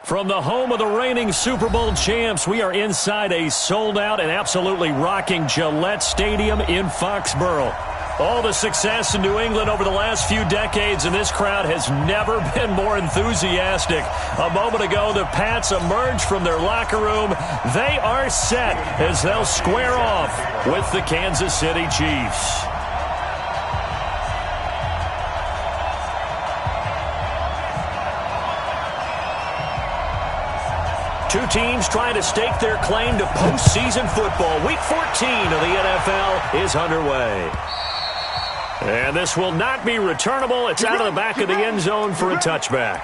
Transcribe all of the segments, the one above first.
From the home of the reigning Super Bowl champs, we are inside a sold-out and absolutely rocking Gillette Stadium in Foxborough. All the success in New England over the last few decades, and this crowd has never been more enthusiastic. A moment ago, the Pats emerged from their locker room. They are set as they'll square off with the Kansas City Chiefs. Two teams trying to stake their claim to postseason football. Week 14 of the NFL is underway. And this will not be returnable. It's out of the back of the end zone for a touchback.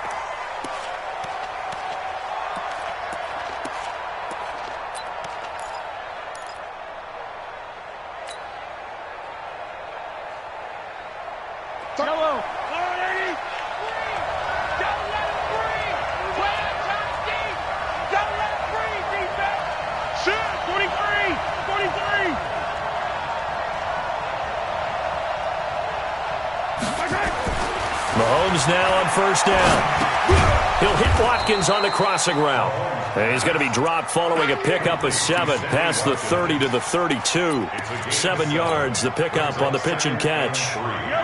Mahomes now on first down. He'll hit Watkins on the crossing route. And he's going to be dropped following a pickup of 7 past the 30 to the 32. 7 yards, the pickup on the pitch and catch.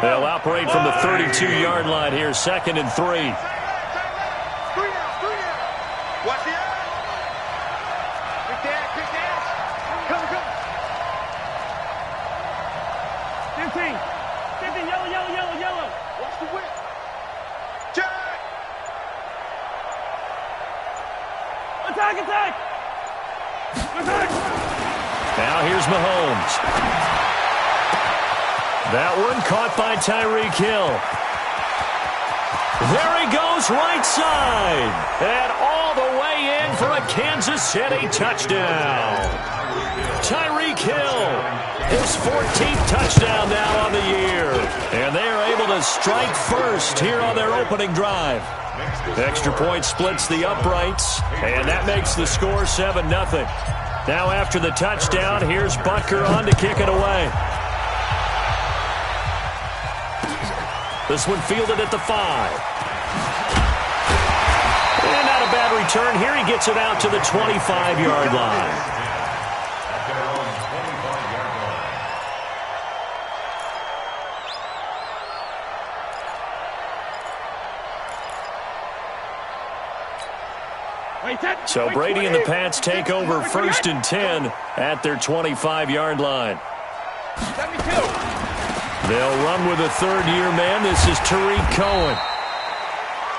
They'll operate from the 32-yard line here, 2nd and 3. Now here's Mahomes. That one caught by Tyreek Hill. There he goes, right side. And all the way in for a Kansas City touchdown. Tyreek Hill, his 14th touchdown now on the year. And they are able to strike first here on their opening drive. Extra point splits the uprights, and that makes the score 7-0. Now after the touchdown, here's Butker on to kick it away. This one fielded at the 5. And not a bad return. Here he gets it out to the 25-yard line. So Brady and the Pats take over 1st and 10 at their 25-yard line. They'll run with a third-year man. This is Tariq Cohen.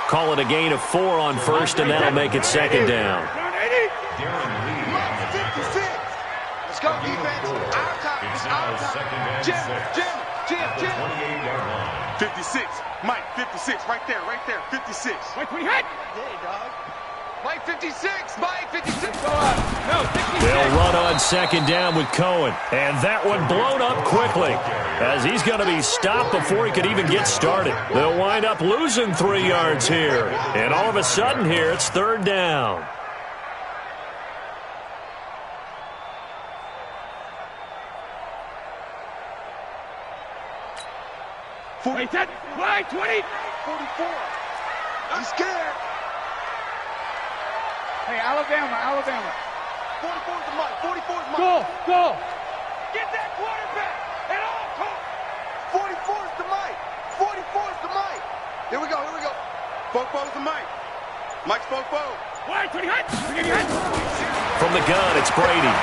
Call it a gain of 4 on first, and that'll make it 2nd down. Let's go, defense. Our time. It's our time. Jim. 56. Mike, 56. Right there. 56. Mike, we hit. Hey, dog. Mike 56, Mike 56. Go on. No, 56. They'll run on 2nd down with Cohen. And that one blown up quickly as he's going to be stopped before he could even get started. They'll wind up losing 3 yards here. And all of a sudden here, it's 3rd down. Wait, 20. 44. I'm scared. Hey, Alabama. 44 is the mic. 44 is the mic. Go. Get that quarterback at all costs. 44 is the mic. 44 is the mic. Here we go. Fofo's the mic. Mike's Fofo. Wait, 20 hit. From the gun, it's Brady.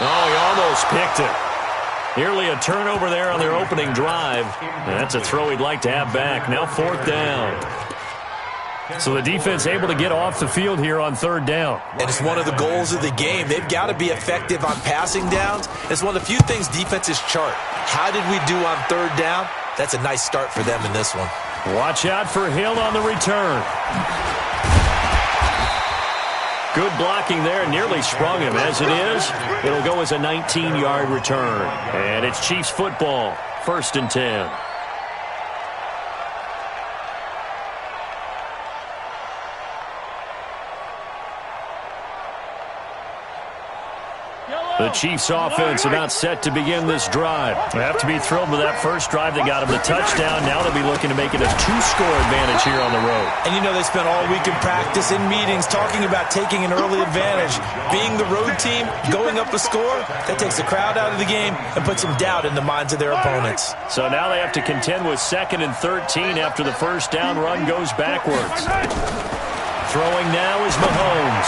Oh, he almost picked it. Nearly a turnover there on their opening drive. And that's a throw he'd like to have back. Now 4th down. So the defense able to get off the field here on 3rd down. And it's one of the goals of the game. They've got to be effective on passing downs. It's one of the few things defenses chart. How did we do on 3rd down? That's a nice start for them in this one. Watch out for Hill on the return. Good blocking there. Nearly sprung him. As it is, it'll go as a 19-yard return. And it's Chiefs football. 1st and 10. Yellow. The Chiefs offense about set to begin this drive. They have to be thrilled with that first drive. They got him the touchdown. Now they'll be looking to make it a 2-score advantage here on the road. And you know they spent all week in practice, in meetings, talking about taking an early advantage. Being the road team, going up a score, that takes the crowd out of the game and puts some doubt in the minds of their opponents. So now they have to contend with 2nd and 13 after the first down run goes backwards. Throwing now is Mahomes.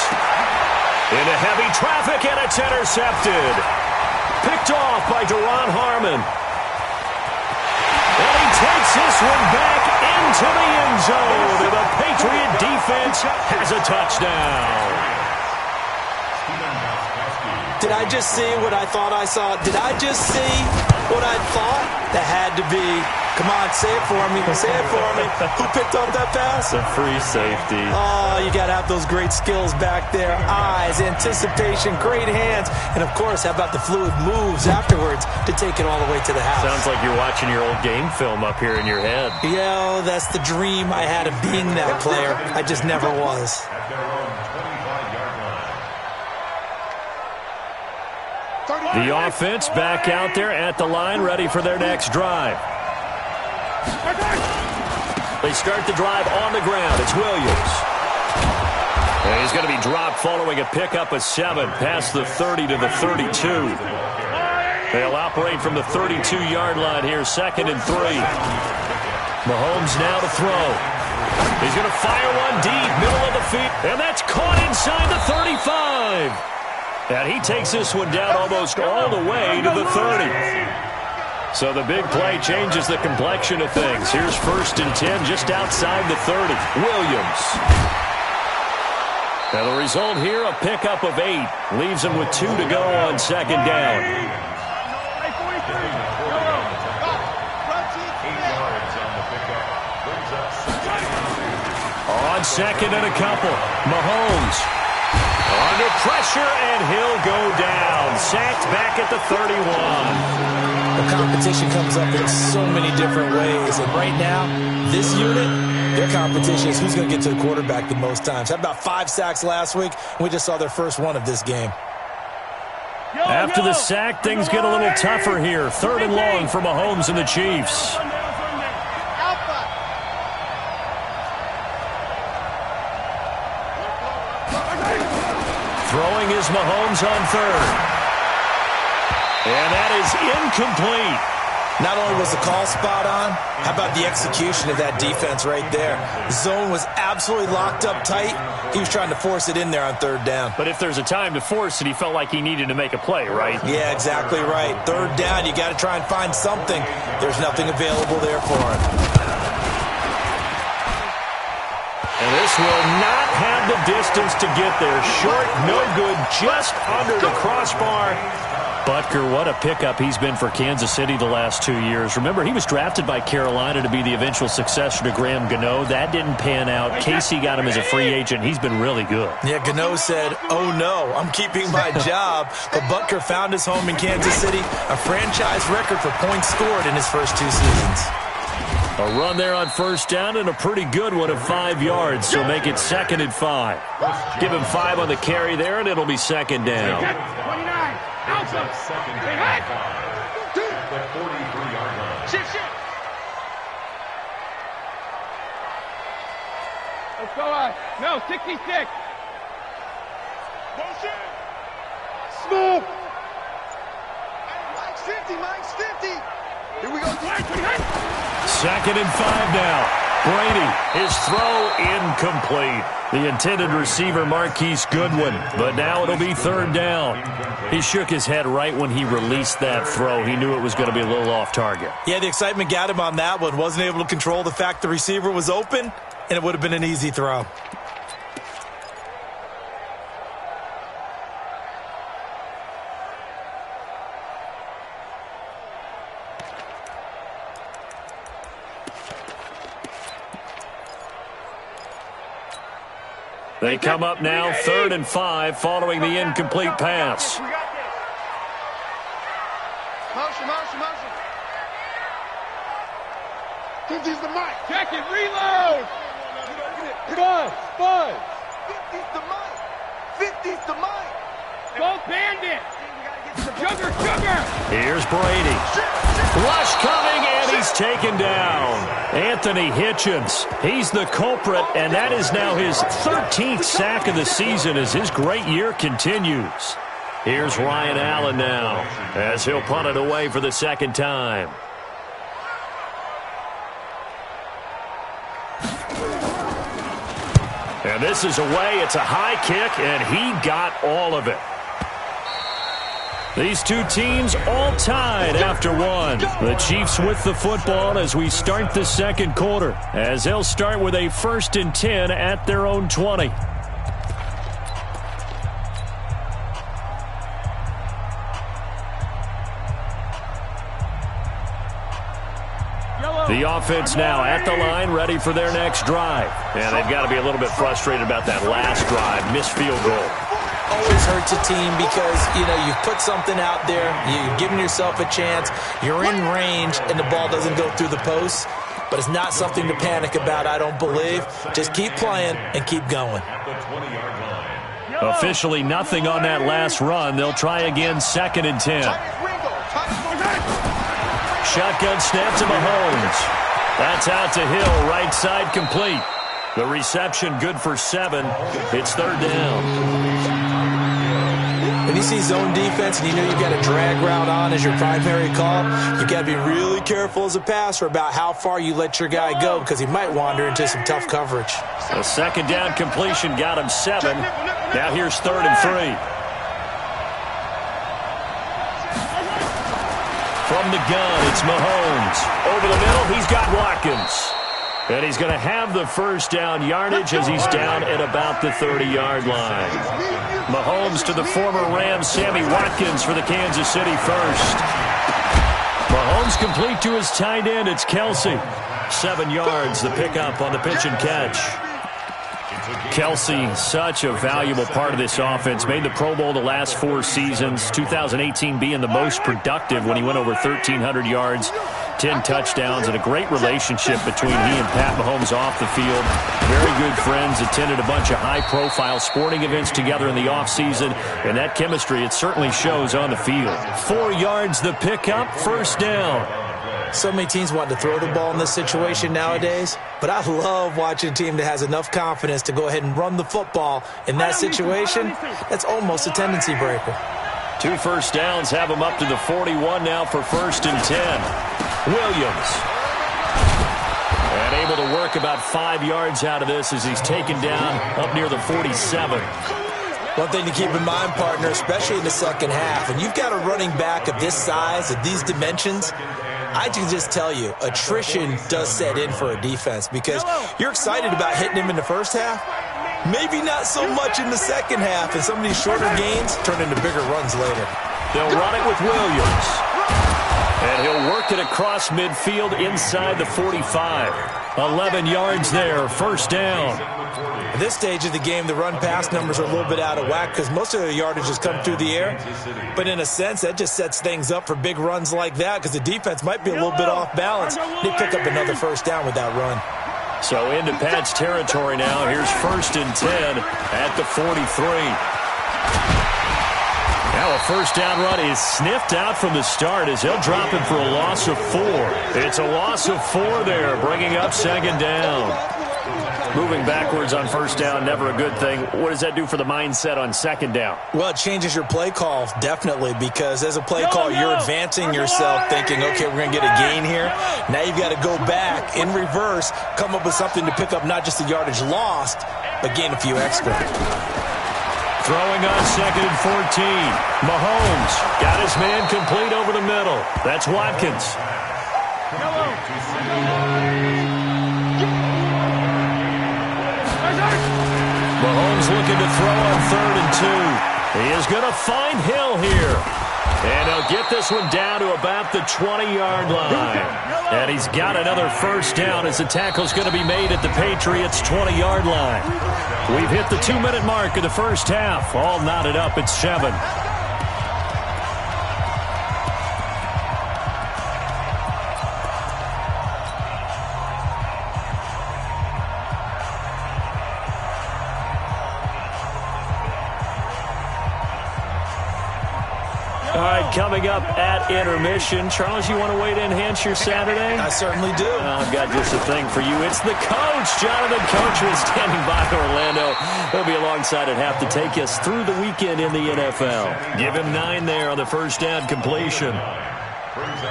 Into heavy traffic, and it's intercepted. Picked off by Deron Harmon. And he takes this one back into the end zone. The Patriot defense has a touchdown. Did I just see what I thought I saw? Did I just see what I thought? That had to be. Come on, say it for me. Say it for me. Who picked up that pass? A free safety. Oh, you got to have those great skills back there. Eyes, anticipation, great hands. And, of course, how about the fluid moves afterwards to take it all the way to the house? Sounds like you're watching your old game film up here in your head. Yeah, that's the dream I had of being that player. I just never was. The offense back out there at the line, ready for their next drive. They start the drive on the ground. It's Williams. And he's going to be dropped following a pickup of 7 past the 30 to the 32. They'll operate from the 32-yard line here, 2nd and 3. Mahomes now to throw. He's going to fire one deep, middle of the field. And that's caught inside the 35. And he takes this one down almost all the way to the 30. So the big play changes the complexion of things. Here's 1st and 10 just outside the 30. Williams. Now the result here, a pickup of 8. Leaves him with 2 to go on 2nd down. On 2nd and a couple, Mahomes. Under pressure, and he'll go down. Sacked back at the 31. The competition comes up in so many different ways. And right now, this unit, their competition is who's going to get to the quarterback the most times. Had about 5 sacks last week. We just saw their first one of this game. After the sack, things get a little tougher here. 3rd and long for Mahomes and the Chiefs. Throwing is Mahomes on 3rd. And that is incomplete. Not only was the call spot on, how about the execution of that defense right there? Zone was absolutely locked up tight. He was trying to force it in there on 3rd down. But if there's a time to force it, he felt like he needed to make a play, right? Yeah, exactly right. 3rd down, you got to try and find something. There's nothing available there for him. And this will not have the distance to get there. Short, no good, just under the crossbar. Butker, what a pickup he's been for Kansas City the last 2 years. Remember, he was drafted by Carolina to be the eventual successor to Graham Gano. That didn't pan out. Casey got him as a free agent. He's been really good. Yeah, Gano said, oh no, I'm keeping my job. But Butker found his home in Kansas City, a franchise record for points scored in his first 2 seasons. A run there on 1st down and a pretty good one of 5 yards, so make it 2nd and 5. Give him 5 on the carry there, and it'll be 2nd down. 29. Outside. Hey, The 43-yard line. Shift. Let's go. No, 66. Motion. Smooth. Mike's 50. Mike's 50. Here we go. 2nd and 5 now. Brady, his throw incomplete. The intended receiver, Marquise Goodwin. But now it'll be 3rd down. He shook his head right when he released that throw. He knew it was going to be a little off target. Yeah, the excitement got him on that one. Wasn't able to control the fact the receiver was open, and it would have been an easy throw. They come up now, 3rd and 5, following the incomplete pass. Motion. 50's the mic. Check it. Reload. Buzz. 50's the mic. 50's the mic. Go Bandit. Sugar! Here's Brady. Rush coming, and he's taken down. Anthony Hitchens, he's the culprit, and that is now his 13th sack of the season as his great year continues. Here's Ryan Allen now as he'll punt it away for the second time. And this is away. It's a high kick, and he got all of it. These two teams all tied after one. The Chiefs with the football as we start the second quarter, as they'll start with a 1st and 10 at their own 20. The offense now at the line, ready for their next drive. And they've got to be a little bit frustrated about that last drive, missed field goal. Always hurts a team because, you've put something out there, you've given yourself a chance, you're in range, and the ball doesn't go through the posts. But it's not something to panic about, I don't believe. Just keep playing and keep going. Officially nothing on that last run. They'll try again, 2nd and 10. Shotgun snap to Mahomes. That's out to Hill, right side complete. The reception good for 7. It's 3rd down. When you see zone defense and you know you've got a drag route on as your primary call, you've got to be really careful as a passer about how far you let your guy go because he might wander into some tough coverage. A 2nd down completion got him 7. Now here's 3rd and 3. From the gun, it's Mahomes. Over the middle, he's got Watkins. And he's going to have the 1st down yardage as he's down at about the 30-yard line. Mahomes to the former Rams, Sammy Watkins for the Kansas City 1st. Mahomes complete to his tight end. It's Kelsey. 7 yards, the pickup on the pitch and catch. Kelsey, such a valuable part of this offense. Made the Pro Bowl the last 4 seasons. 2018 being the most productive when he went over 1,300 yards, 10 touchdowns, and a great relationship between he and Pat Mahomes off the field. Very good friends, attended a bunch of high-profile sporting events together in the offseason, and that chemistry, it certainly shows on the field. 4 yards, the pickup, 1st down. So many teams want to throw the ball in this situation nowadays, but I love watching a team that has enough confidence to go ahead and run the football in that situation. That's almost a tendency breaker. 2 first downs have him up to the 41 now for 1st and 10. Williams. And able to work about 5 yards out of this as he's taken down up near the 47. One thing to keep in mind, partner, especially in the second half, when you've got a running back of this size, of these dimensions, I can just tell you, attrition does set in for a defense because you're excited about hitting him in the first half. Maybe not so much in the second half, and some of these shorter gains turn into bigger runs later. They'll run it with Williams. And he'll work it across midfield inside the 45. 11 yards there, 1st down. At this stage of the game, the run-pass numbers are a little bit out of whack because most of the yardage has come through the air. But in a sense, that just sets things up for big runs like that because the defense might be a little bit off balance. They pick up another 1st down with that run. So into Pat's territory now. Here's 1st and 10 at the 43. Now a 1st down run is sniffed out from the start as they'll drop him for a loss of 4. It's a loss of 4 there, bringing up 2nd down. Moving backwards on 1st down, never a good thing. What does that do for the mindset on 2nd down? Well, it changes your play call, definitely, because as a play call, you're advancing yourself thinking, okay, we're going to get a gain here. Now you've got to go back in reverse, come up with something to pick up not just the yardage lost, but gain a few extra. Throwing on 2nd and 14. Mahomes got his man complete over the middle. That's Watkins. Mahomes looking to throw on 3rd and 2. He is going to find Hill here. And he'll get this one down to about the 20-yard line. And he's got another 1st down as the tackle's going to be made at the Patriots' 20-yard line. We've hit the 2-minute mark of the first half. All knotted up at 7. All right, coming up at intermission. Charles, you want to wait to enhance your Saturday? I certainly do. I've got just a thing for you. It's the coach, Jonathan Coachman, standing by Orlando. He'll be alongside at half to take us through the weekend in the NFL. Give him 9 there on the first down completion.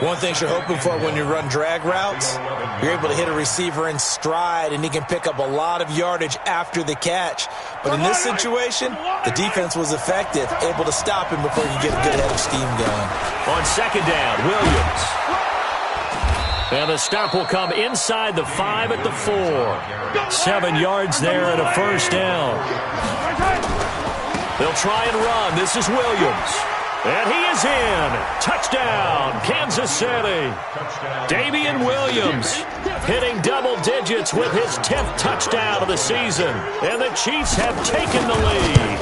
One thing you're hoping for when you run drag routes, you're able to hit a receiver in stride, and he can pick up a lot of yardage after the catch. But in this situation, the defense was effective, able to stop him before you get a good head of steam going. On second down, Williams. And the stop will come inside the 5 at the 4. 7 yards there and a first down. They'll try and run. This is Williams. And he is in. Touchdown, Kansas City. Damian Williams hitting double digits with his 10th touchdown of the season. And the Chiefs have taken the lead.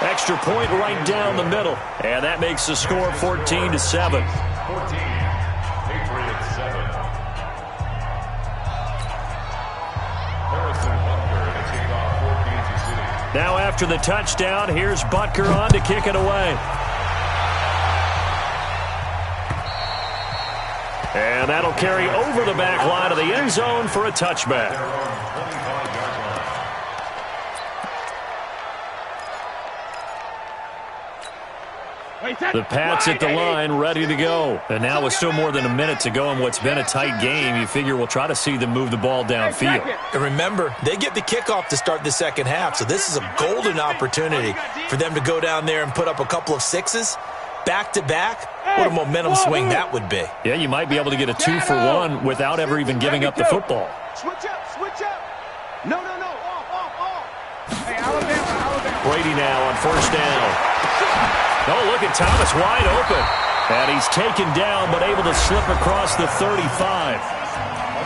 Extra point right down the middle. And that makes the score 14-7. Now after the touchdown, here's Butker on to kick it away. And that'll carry over the back line of the end zone for a touchback. The Pats at the line, ready to go. And now with still more than a minute to go in what's been a tight game, you figure we'll try to see them move the ball downfield. And remember, they get the kickoff to start the second half, so this is a golden opportunity for them to go down there and put up a couple of 6s. Back-to-back, what a momentum swing that would be. Yeah, you might be able to get a 2-for-1 without ever even giving up the football. Switch up, switch up. No, no, no, off. Hey, Alabama. Brady now on first down. Oh, look at Thomas wide open. And he's taken down but able to slip across the 35.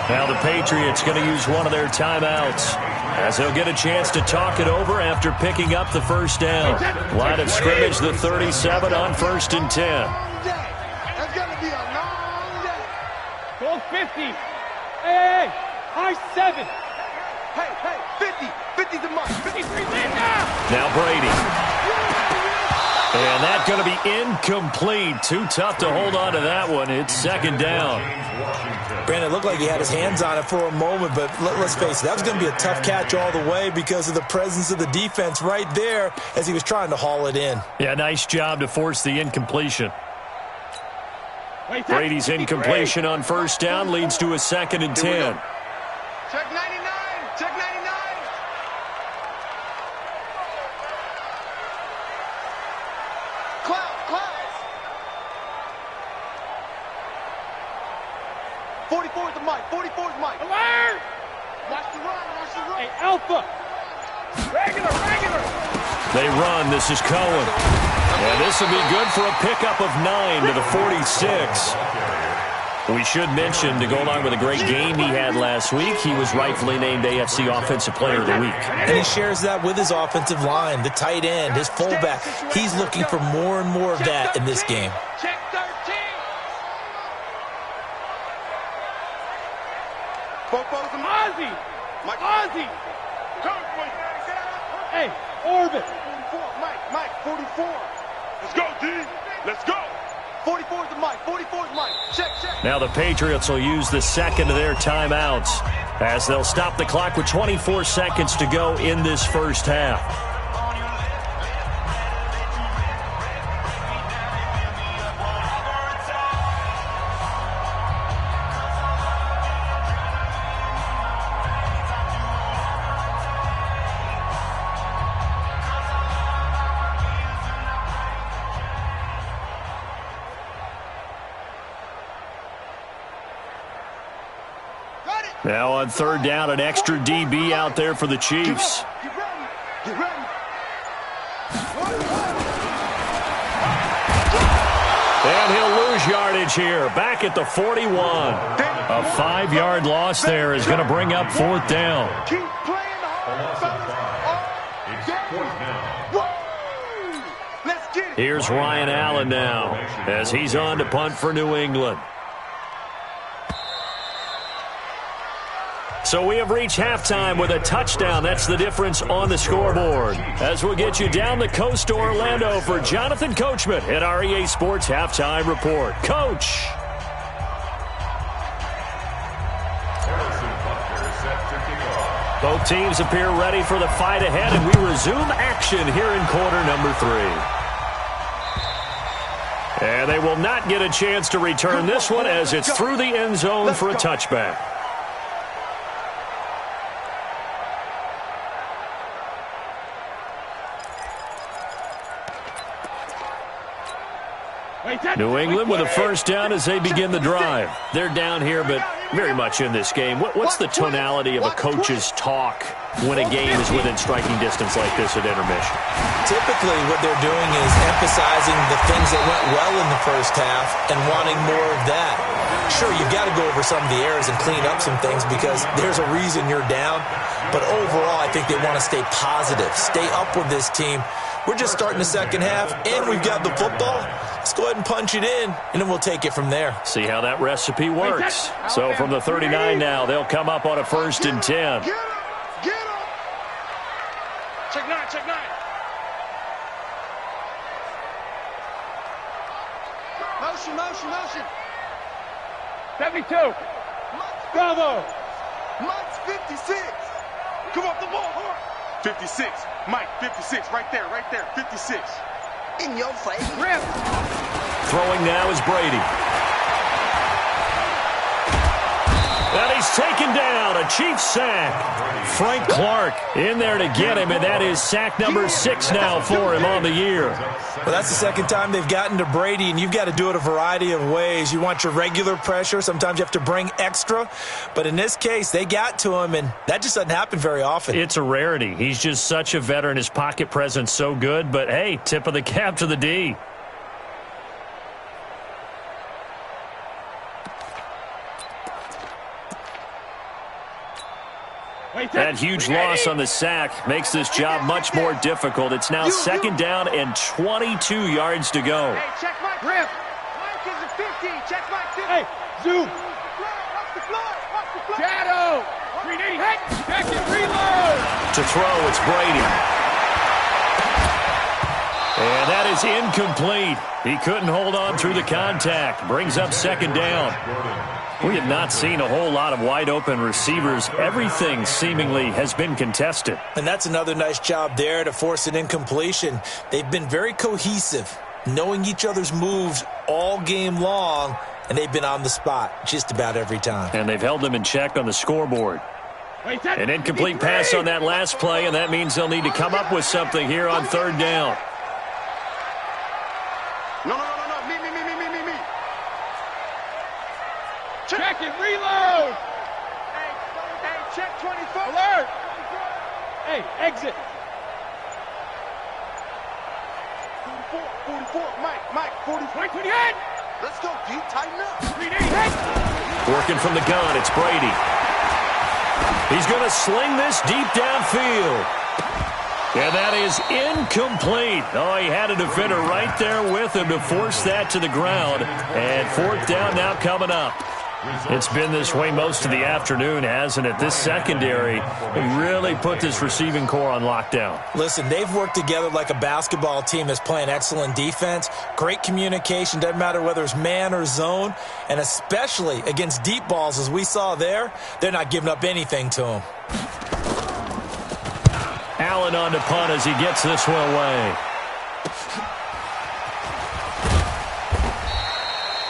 Now the Patriots going to use one of their timeouts as they'll get a chance to talk it over after picking up the first down. Line of scrimmage, the 37 on 1st and 10. That's going to be a long day. Goal 50. Hey, high 7. Hey, 50. 50's a mark. 53, lead now. Now Brady. And that's going to be incomplete. Too tough to hold on to that one. It's second down. Brandon, it looked like he had his hands on it for a moment, but let's face it, that was going to be a tough catch all the way because of the presence of the defense right there as he was trying to haul it in. Yeah, nice job to force the incompletion. Brady's incompletion on first down leads to a 2nd and 10. Check 99. Check 99. Clouds. 44 is the mic. 44 is the mic. Alert! Watch the run. Hey, Alpha. Regular. They run. This is Cohen. And this will be good for a pickup of 9 to the 46. We should mention, to go along with a great game he had last week, he was rightfully named AFC Offensive Player of the Week. And he shares that with his offensive line, the tight end, his fullback. He's looking for more and more of that in this game. Check 13. Bobo's and Ozzy. Mike. Ozzy. Hey, Orbit. 44. Mike. 44. Let's go, D. Let's go. 44 is the mic. 44 is Mike. Check. Now the Patriots will use the second of their timeouts as they'll stop the clock with 24 seconds to go in this first half. Now on third down, an extra DB out there for the Chiefs. Get ready. And he'll lose yardage here, back at the 41. A 5-yard loss there is going to bring up 4th down. Keep playing hard. Let's get it. Here's Ryan Allen now as he's on to punt for New England. So we have reached halftime with a touchdown. That's the difference on the scoreboard. As we'll get you down the coast to Orlando for Jonathan Coachman at our EA Sports Halftime Report. Coach. Both teams appear ready for the fight ahead, and we resume action here in quarter number 3. And they will not get a chance to return this one as it's through the end zone for a touchback. New England with a first down as they begin the drive. They're down here, but very much in this game. What's the tonality of a coach's talk when a game is within striking distance like this at intermission? Typically, what they're doing is emphasizing the things that went well in the first half and wanting more of that. Sure, you've got to go over some of the errors and clean up some things because there's a reason you're down. But overall, I think they want to stay positive, stay up with this team. We're just starting the second half, and we've got the football. Let's go ahead and punch it in, and then we'll take it from there. See how that recipe works. So from the 39 now, they'll come up on a 1st and 10. Get him! Check 9, check 9. Motion. 72. Bravo. Mike's 56. Come off the ball, hard. 56. Mike, 56. Right there. 56. In your face. Rip. Throwing now is Brady. And he's taken down, a Chiefs sack. Frank Clark in there to get him, and that is sack number 6 now for him on the year. Well, that's the second time they've gotten to Brady, and you've got to do it a variety of ways. You want your regular pressure. Sometimes you have to bring extra. But in this case, they got to him, and that just doesn't happen very often. It's a rarity. He's just such a veteran. His pocket presence so good. But, hey, tip of the cap to the D. That huge loss on the sack makes this job much more difficult. It's now 2nd down and 22 yards to go. Hey, check Mike. Rip. Mike is a 50. Check Mike 50. Hey, zoom. Watch the floor. Shadow. 380. Hey, check it. Reload. To throw, it's Brady. And that is incomplete. He couldn't hold on through the contact. Brings up 2nd down. We have not seen a whole lot of wide-open receivers. Everything seemingly has been contested. And that's another nice job there to force an incompletion. They've been very cohesive, knowing each other's moves all game long, and they've been on the spot just about every time. And they've held them in check on the scoreboard. An incomplete pass on that last play, and that means they'll need to come up with something here on 3rd down. No. Me. Check it. Reload. Hey, check 24. Alert. Hey, exit. 44. Mike, 44. 28. Let's go, D. Tighten up. 380. Working from the gun, it's Brady. He's going to sling this deep downfield. And that is incomplete. Oh, he had a defender right there with him to force that to the ground. And 4th down now coming up. It's been this way most of the afternoon, hasn't it? This secondary really put this receiving core on lockdown. Listen, they've worked together like a basketball team that's playing excellent defense. Great communication, doesn't matter whether it's man or zone. And especially against deep balls, as we saw there, they're not giving up anything to them. Allen on to punt as he gets this one away.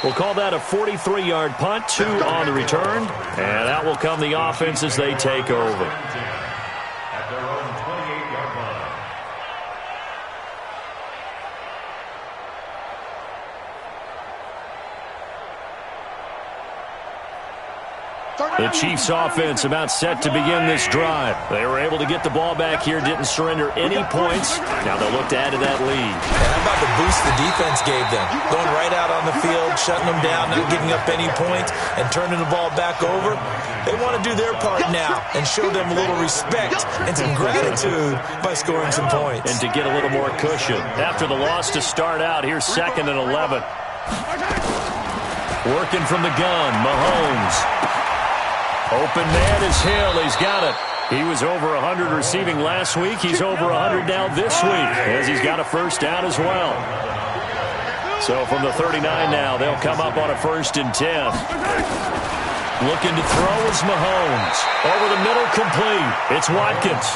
We'll call that a 43-yard punt, 2 on the return, and that will come the offense as they take over. At their own 28-yard line. The Chiefs offense about set to begin this drive. They were able to get the ball back here, didn't surrender any points. Now they'll look to add to that lead. How about the boost the defense gave them? Going right out on the field, shutting them down, not giving up any points, and turning the ball back over. They want to do their part now and show them a little respect and some gratitude by scoring some points. And to get a little more cushion. After the loss to start out, here's 2nd and 11. Working from the gun, Mahomes. Open man is Hill. He's got it. He was over 100 receiving last week. He's over 100 now this week as he's got a first down as well. So from the 39 now, they'll come up on a 1st and 10. Looking to throw is Mahomes. Over the middle, complete. It's Watkins.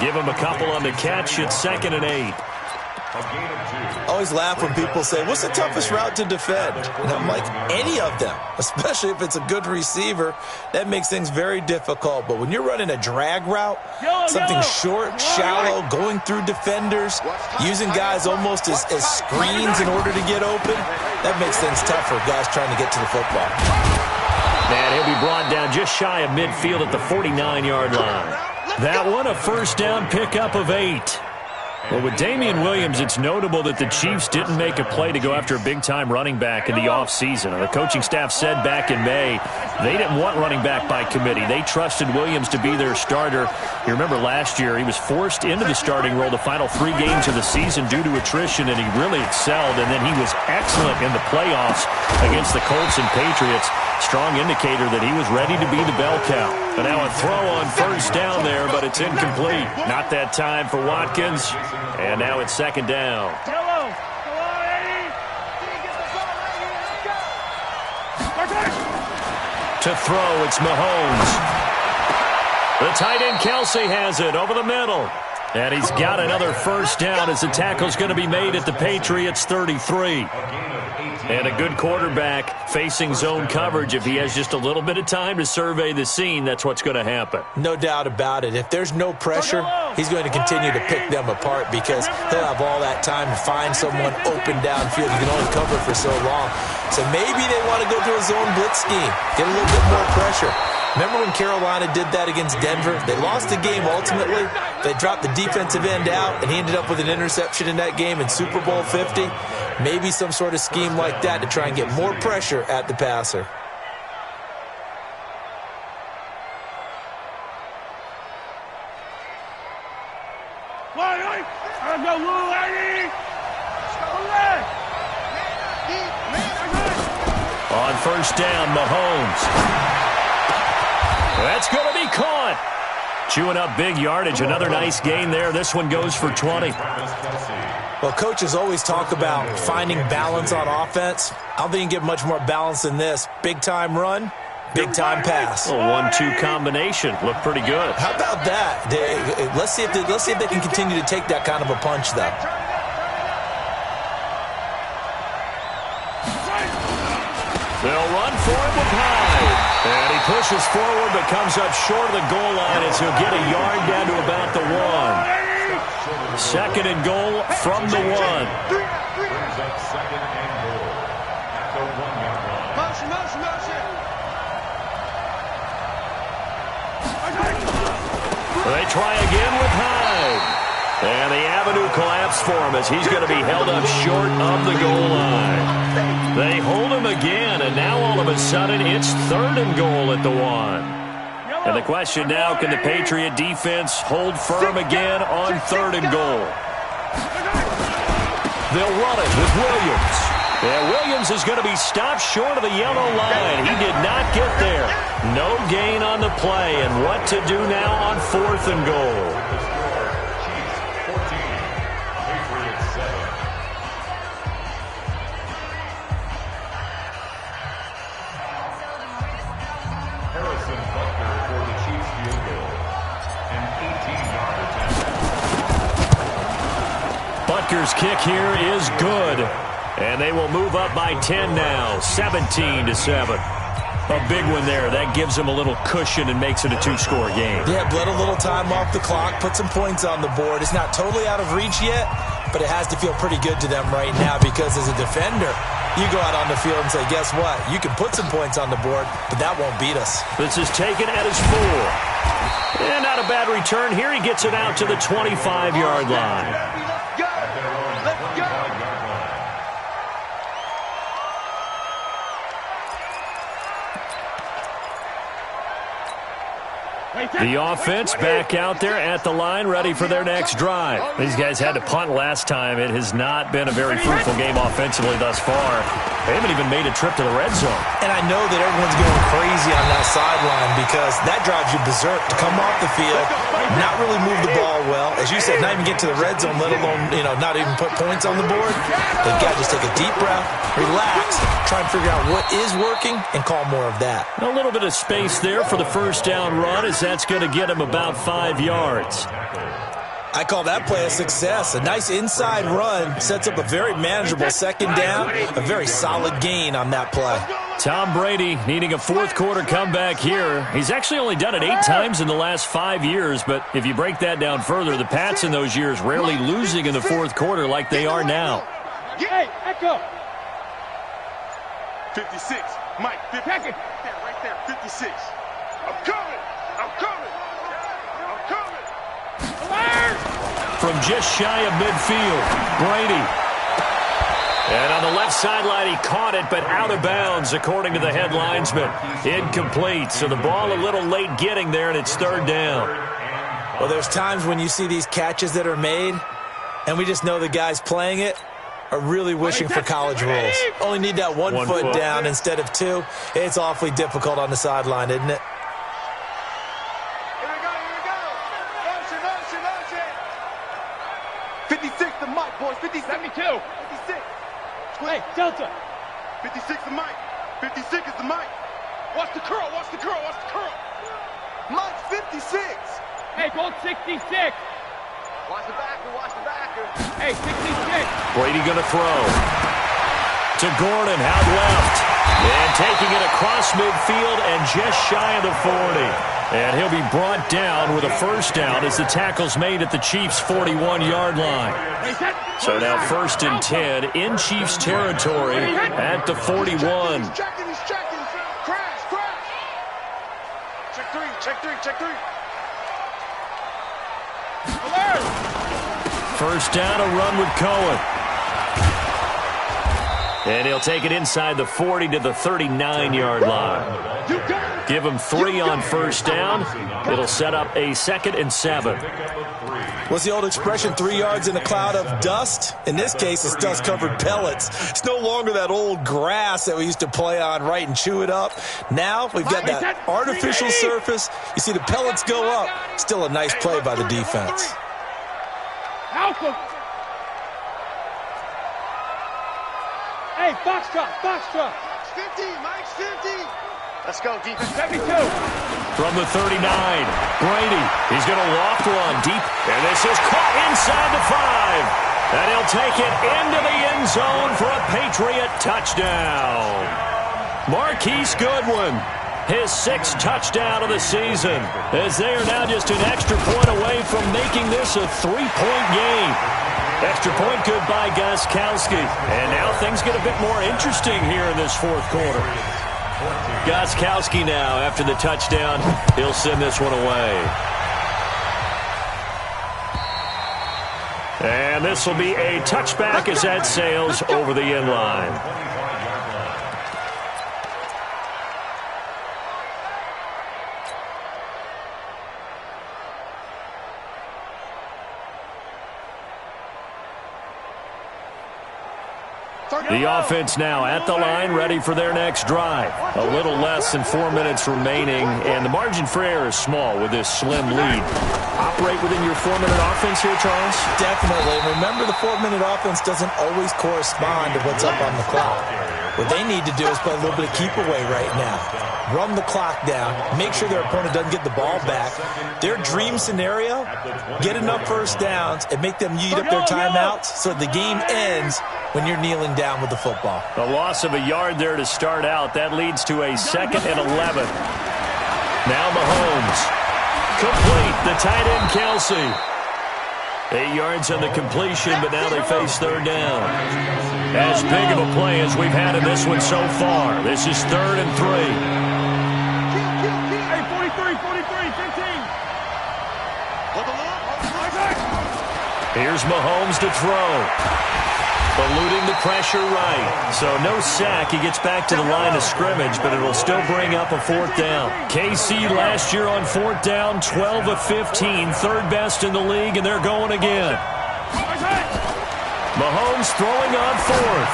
Give him a couple on the catch. It's 2nd and 8. I always laugh when people say, what's the toughest route to defend? And I'm like, any of them, especially if it's a good receiver. That makes things very difficult. But when you're running a drag route, something short, shallow, going through defenders, using guys almost as screens in order to get open, that makes things tough for guys trying to get to the football. And he'll be brought down just shy of midfield at the 49-yard line. That one, a first down pickup of 8. Well, with Damian Williams, it's notable that the Chiefs didn't make a play to go after a big-time running back in the offseason. The coaching staff said back in May they didn't want running back by committee. They trusted Williams to be their starter. You remember last year he was forced into the starting role the final 3 games of the season due to attrition, and he really excelled. And then he was excellent in the playoffs against the Colts and Patriots. Strong indicator that he was ready to be the bell cow. And now a throw on first down there, but it's incomplete. Not that time for Watkins. And now it's 2nd down. To throw, it's Mahomes. The tight end Kelsey has it over the middle. And he's got another first down as the tackle's going to be made at the Patriots 33. And a good quarterback facing zone coverage. If he has just a little bit of time to survey the scene, that's what's going to happen. No doubt about it. If there's no pressure, he's going to continue to pick them apart because he'll have all that time to find someone open downfield. You can only cover for so long. So maybe they want to go to a zone blitz scheme, get a little bit more pressure. Remember when Carolina did that against Denver? They lost the game ultimately. They dropped the defensive end out, and he ended up with an interception in that game in Super Bowl 50. Maybe some sort of scheme like that to try and get more pressure at the passer. On first down, Mahomes. That's going to be caught. Chewing up big yardage. Another nice gain there. This one goes for 20. Well, coaches always talk about finding balance on offense. I don't think you can get much more balance than this. Big-time run, big-time pass. A 1-2 combination. Looked pretty good. How about that? Let's see if they can continue to take that kind of a punch, though. They'll run for it with Hyde. And he pushes forward but comes up short of the goal line as he'll get a yard down to about the 1. 2nd and goal from the 1. Brings up 2nd and goal at the 1-yard line. Motion. They try again with Hyde. And the avenue collapsed for him as he's going to be held up short of the goal line. They hold him again, and now all of a sudden it's 3rd and goal at the 1. And the question now, can the Patriot defense hold firm again on 3rd and goal? They'll run it with Williams. And Williams is going to be stopped short of the yellow line. He did not get there. No gain on the play, and what to do now on 4th and goal? Butker's kick here is good. And they will move up by 10 now, 17-7. A big one there. That gives them a little cushion and makes it a 2-score game. Yeah, let a little time off the clock, put some points on the board. It's not totally out of reach yet, but it has to feel pretty good to them right now because as a defender, you go out on the field and say, guess what? You can put some points on the board, but that won't beat us. This is taken at his 4. And not a bad return here. He gets it out to the 25-yard line. The offense back out there at the line, ready for their next drive. These guys had to punt last time. It has not been a very fruitful game offensively thus far. They haven't even made a trip to the red zone. And I know that everyone's going crazy on that sideline because that drives you berserk to come off the field, not really move the ball well. As you said, not even get to the red zone, let alone, not even put points on the board. They've got to just take a deep breath, relax, try and figure out what is working, and call more of that. A little bit of space there for the first down run, as that's going to get him about 5 yards. I call that play a success. A nice inside run sets up a very manageable second down, a very solid gain on that play. Tom Brady needing a fourth quarter comeback here. He's actually only done it 8 times in the last 5 years, but if you break that down further, the Pats in those years rarely losing in the fourth quarter like they are now. Hey, echo. 56. Mike, 50. Right there, 56. I'm coming. From just shy of midfield, Brady. And on the left sideline, he caught it, but out of bounds, according to the head linesman. Incomplete, so the ball a little late getting there, and it's third down. Well, there's times when you see these catches that are made, and we just know the guys playing it are really wishing for college rules. Only need that one foot down instead of 2. It's awfully difficult on the sideline, isn't it? 56 to Mike, boys. 56. 72. 56. Hey, Delta. 56 to Mike. 56 is the Mike. Watch the curl. Mike's 56. Hey, gold 66. Watch the backer. Hey, 66. Brady going to throw. To Gordon, out left. And taking it across midfield and just shy of the 40. And he'll be brought down with a first down as the tackle's made at the Chiefs' 41-yard line. So now 1st and 10 in Chiefs territory at the 41. He's checking. Crash. Check three. First down, a run with Cohen. And he'll take it inside the 40 to the 39-yard line. Give him 3 on first down. It'll set up a 2nd and 7. What's the old expression, 3 yards in a cloud of dust? In this case, it's dust-covered pellets. It's no longer that old grass that we used to play on, right, and chew it up. Now we've got that artificial surface. You see the pellets go up. Still a nice play by the defense. Alpha. Hey, Foxtrot. 50, Mike's 50. Let's go, defense. 72. From the 39, Brady. He's going to loft one deep, and this is caught inside the 5. And he'll take it into the end zone for a Patriot touchdown. Marquise Goodwin, his 6th touchdown of the season, as they are now just an extra point away from making this a 3-point game. Extra point good by Gostkowski. And now things get a bit more interesting here in this fourth quarter. Gostkowski now, after the touchdown, he'll send this one away. And this will be a touchback as that sails over the end line. The offense now at the line, ready for their next drive. A little less than 4 minutes remaining, and the margin for error is small with this slim lead. Operate within your 4-minute offense here, Charles? Definitely. Remember, the 4-minute offense doesn't always correspond to what's up on the clock. What they need to do is play a little bit of keep away right now. Run the clock down. Make sure their opponent doesn't get the ball back. Their dream scenario, get enough first downs and make them eat up their timeouts so the game ends when you're kneeling down with the football. A loss of a yard there to start out. That leads to a 2nd and 11. Now Mahomes. Complete. The tight end, Kelsey. 8 yards on the completion, but now they face third down. As big of a play as we've had in this one so far. This is 3rd and 3. Hey, 43, 15. Here's Mahomes to throw. Eluding the pressure right. So no sack. He gets back to the line of scrimmage, but it'll still bring up a 4th down. KC last year on 4th down, 12 of 15, 3rd best in the league, and they're going again. Mahomes throwing on 4th.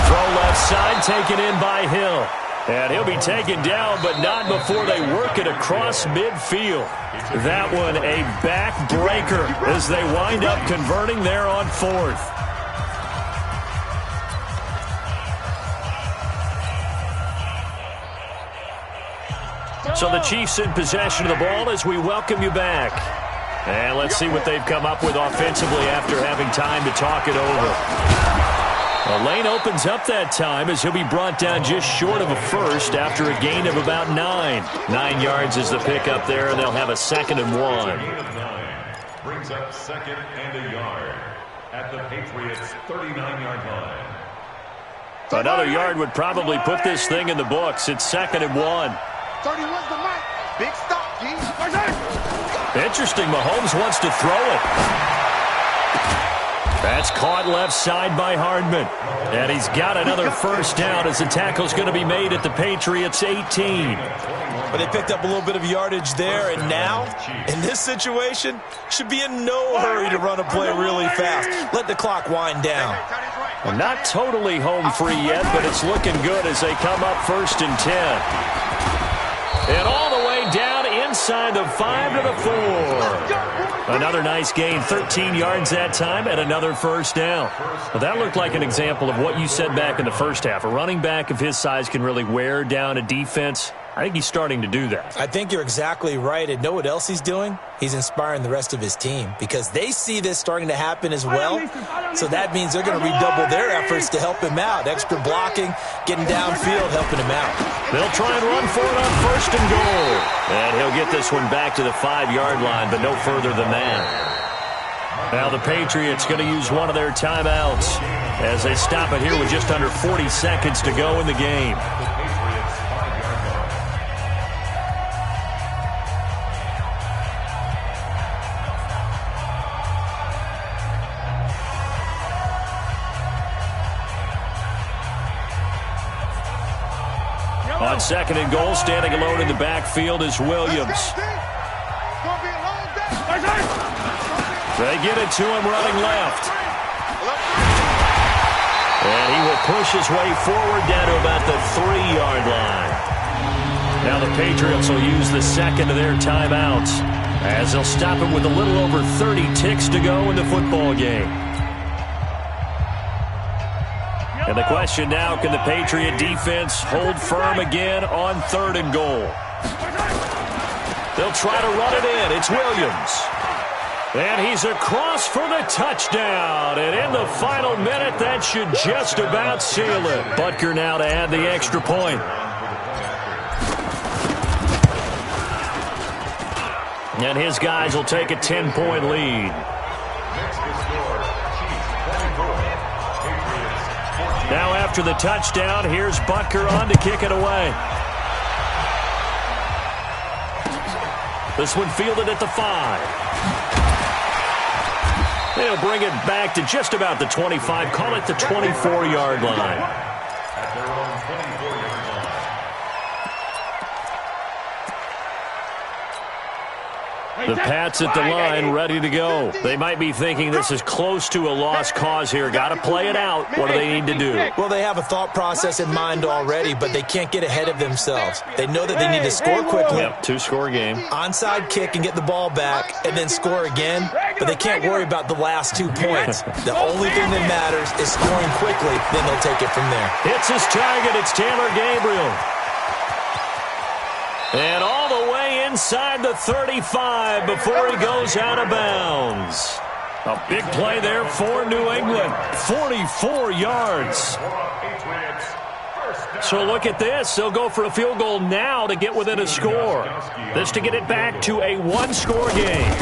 Throw left side, taken in by Hill. And he'll be taken down, but not before they work it across midfield. That one a backbreaker as they wind up converting there on 4th. So the Chiefs in possession of the ball as we welcome you back. And let's see what they've come up with offensively after having time to talk it over. The lane opens up that time as he'll be brought down just short of a first after a gain of about 9. 9 yards is the pickup there, and they'll have a 2nd and 1. Brings up 2nd and a yard at the Patriots' 39-yard line. Another yard would probably put this thing in the books. It's 2nd and 1. 31's the mic. Big stop, G. Interesting. Mahomes wants to throw it. That's caught left side by Hardman. And he's got another first down as the tackle's going to be made at the Patriots' 18. But they picked up a little bit of yardage there, and now, in this situation, should be in no hurry to run a play really fast. Let the clock wind down. Well, not totally home free yet, but it's looking good as they come up 1st and 10. And all the way down inside the 5 to the 4. Another nice gain, 13 yards that time, and another first down. Well, that looked like an example of what you said back in the first half. A running back of his size can really wear down a defense. I think he's starting to do that. I think you're exactly right. And know what else he's doing? He's inspiring the rest of his team because they see this starting to happen as well. So that means they're going to redouble their efforts to help him out. Extra blocking, getting downfield, helping him out. They'll try and run for it on 1st and goal. And he'll get this one back to the 5-yard line, but no further than that. Now the Patriots going to use one of their timeouts as they stop it here with just under 40 seconds to go in the game. On 2nd and goal, standing alone in the backfield is Williams. They get it to him running left. And he will push his way forward down to about the 3-yard line. Now the Patriots will use the 2nd of their timeouts as they'll stop it with a little over 30 ticks to go in the football game. And the question now, can the Patriot defense hold firm again on 3rd and goal? They'll try to run it in. It's Williams. And he's across for the touchdown. And in the final minute, that should just about seal it. Butker now to add the extra point. And his guys will take a 10-point lead. Now after the touchdown, here's Butker on to kick it away. This one fielded at the 5. They'll bring it back to just about the 25. Call it the 24-yard line. At their own 24-yard line. The Pats at the line, ready to go. They might be thinking this is close to a lost cause here. Got to play it out. What do they need to do? Well, they have a thought process in mind already, but they can't get ahead of themselves. They know that they need to score quickly. Yep, 2-score game. Onside kick and get the ball back and then score again, but they can't worry about the last 2 points. The only thing that matters is scoring quickly, then they'll take it from there. Hits his target. It's Taylor Gabriel. And all the way inside the 35 before he goes out of bounds. A big play there for New England. 44 yards. So look at this. They'll go for a field goal now to get within a score. This to get it back to a 1-score game.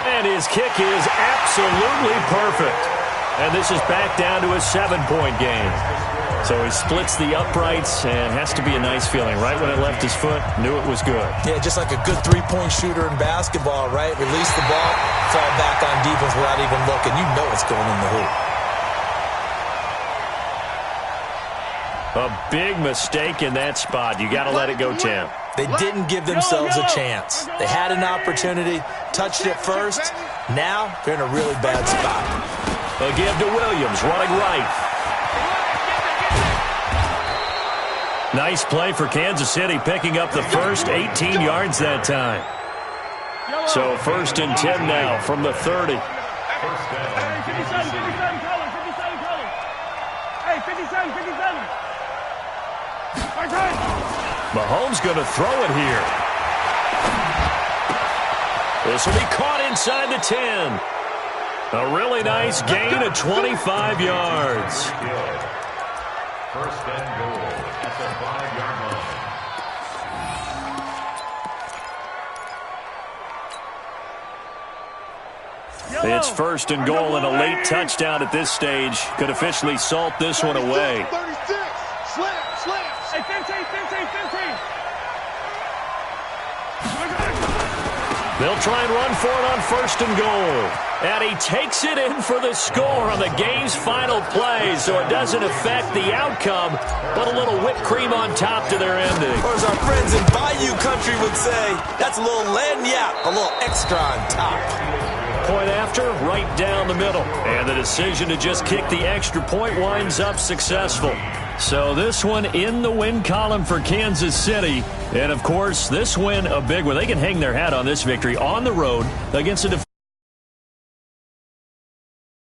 And his kick is absolutely perfect. And this is back down to a 7-point game. So he splits the uprights and has to be a nice feeling. Right when it left his foot, knew it was good. Yeah, just like a good 3-point shooter in basketball, right? Release the ball, fall back on defense without even looking. You know it's going in the hoop. A big mistake in that spot. You got to let it go, Tim. They didn't give themselves a chance. They had an opportunity, touched it first. Now they're in a really bad spot. A give to Williams, running right. Nice play for Kansas City, picking up the first 18 yards that time. So 1st and 10 now from the 30. First down, Kansas City. 57 colors. Hey, 57. Mahomes going to throw it here. This will be caught inside the 10. A really nice gain of 25 yards. First and goal at the 5-yard line. It's 1st and goal and a late touchdown at this stage. Could officially salt this one away. 36. Slam. Hey, 15. They'll try and run for it on 1st and goal. And he takes it in for the score on the game's final play, so it doesn't affect the outcome, but a little whipped cream on top to their ending. Or as our friends in Bayou Country would say, that's a little lagniappe, a little extra on top. Point after, right down the middle. And the decision to just kick the extra point winds up successful. So this one in the win column for Kansas City. And, of course, this win a big one. They can hang their hat on this victory on the road against a